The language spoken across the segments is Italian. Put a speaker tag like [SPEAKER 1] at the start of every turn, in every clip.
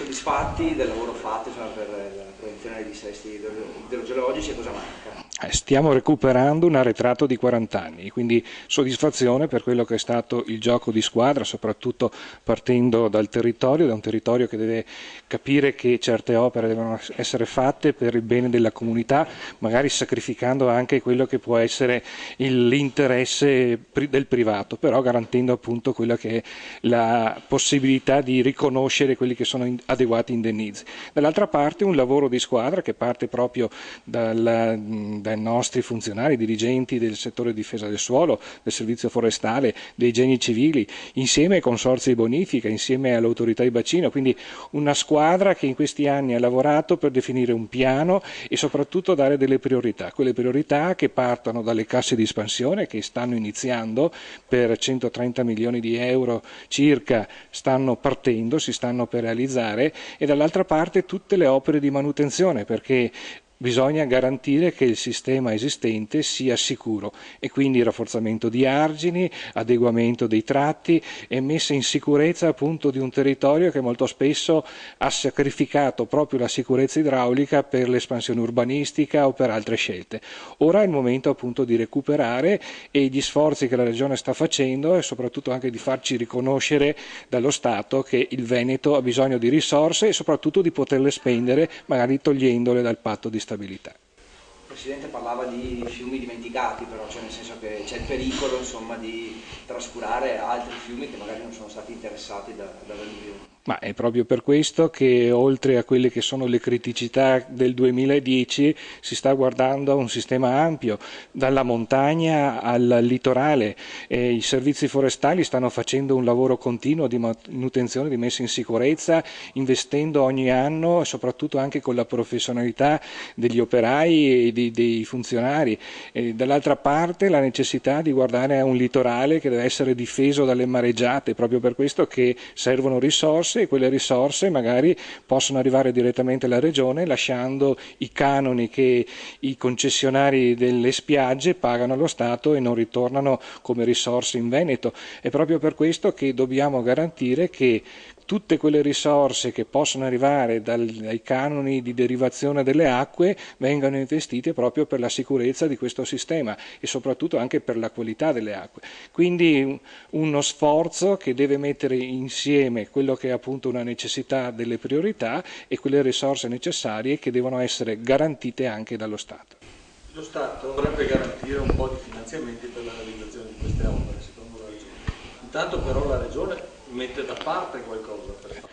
[SPEAKER 1] soddisfatti del lavoro fatto, insomma, per la prevenzione dei dissesti idrogeologici, e cosa manca?
[SPEAKER 2] Stiamo recuperando un arretrato di 40 anni, quindi soddisfazione per quello che è stato il gioco di squadra, soprattutto partendo dal territorio, da un territorio che deve capire che certe opere devono essere fatte per il bene della comunità, magari sacrificando anche quello che può essere l'interesse del privato, però garantendo appunto quella che è la possibilità di riconoscere quelli che sono adeguati indennizzi. Dall'altra parte un lavoro di squadra che parte proprio dai nostri funzionari, dirigenti del settore difesa del suolo, del servizio forestale, dei geni civili, insieme ai consorzi di bonifica, insieme all'autorità di bacino, quindi una squadra che in questi anni ha lavorato per definire un piano e soprattutto dare delle priorità, quelle priorità che partono dalle casse di espansione che stanno iniziando per 130 milioni di euro circa, stanno partendo, si stanno per realizzare, e dall'altra parte tutte le opere di manutenzione, perché bisogna garantire che il sistema esistente sia sicuro e quindi rafforzamento di argini, adeguamento dei tratti e messa in sicurezza appunto di un territorio che molto spesso ha sacrificato proprio la sicurezza idraulica per l'espansione urbanistica o per altre scelte. Ora è il momento appunto di recuperare, e gli sforzi che la Regione sta facendo e soprattutto anche di farci riconoscere dallo Stato che il Veneto ha bisogno di risorse e soprattutto di poterle spendere magari togliendole dal patto di stabilità.
[SPEAKER 1] Il Presidente parlava di fiumi dimenticati, però, cioè nel senso che c'è il pericolo, insomma, di trascurare altri fiumi che magari non sono stati interessati dall'alluvione.
[SPEAKER 2] Ma è proprio per questo che oltre a quelle che sono le criticità del 2010 si sta guardando a un sistema ampio, dalla montagna al litorale. I servizi forestali stanno facendo un lavoro continuo di manutenzione, di messa in sicurezza, investendo ogni anno e soprattutto anche con la professionalità degli operai e dei funzionari. Dall'altra parte la necessità di guardare a un litorale che deve essere difeso dalle mareggiate, proprio per questo che servono risorse, e quelle risorse magari possono arrivare direttamente alla Regione lasciando i canoni che i concessionari delle spiagge pagano allo Stato e non ritornano come risorse in Veneto. È proprio per questo che dobbiamo garantire che tutte quelle risorse che possono arrivare dai canoni di derivazione delle acque vengano investite proprio per la sicurezza di questo sistema e soprattutto anche per la qualità delle acque. Quindi uno sforzo che deve mettere insieme quello che è appunto una necessità delle priorità e quelle risorse necessarie che devono essere garantite anche dallo Stato.
[SPEAKER 3] Lo Stato dovrebbe garantire un po' di finanziamenti per la realizzazione di queste opere, secondo la Regione. Intanto però la Regione mette da parte qualcosa per fare.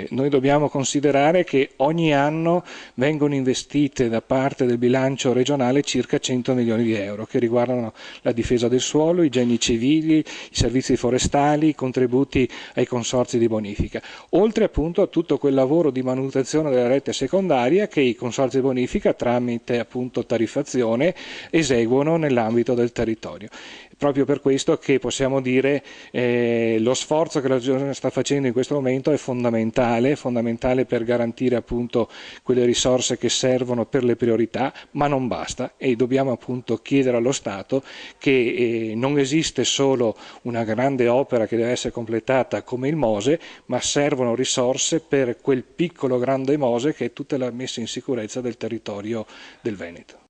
[SPEAKER 2] Noi dobbiamo considerare che ogni anno vengono investite da parte del bilancio regionale circa 100 milioni di euro che riguardano la difesa del suolo, i geni civili, i servizi forestali, i contributi ai consorzi di bonifica, oltre appunto a tutto quel lavoro di manutenzione della rete secondaria che i consorzi di bonifica tramite appunto tariffazione eseguono nell'ambito del territorio. Proprio per questo che possiamo dire lo sforzo che la Regione sta facendo in questo momento è fondamentale per garantire appunto quelle risorse che servono per le priorità, ma non basta, e dobbiamo appunto chiedere allo Stato che non esiste solo una grande opera che deve essere completata come il Mose, ma servono risorse per quel piccolo grande Mose che è tutta la messa in sicurezza del territorio del Veneto.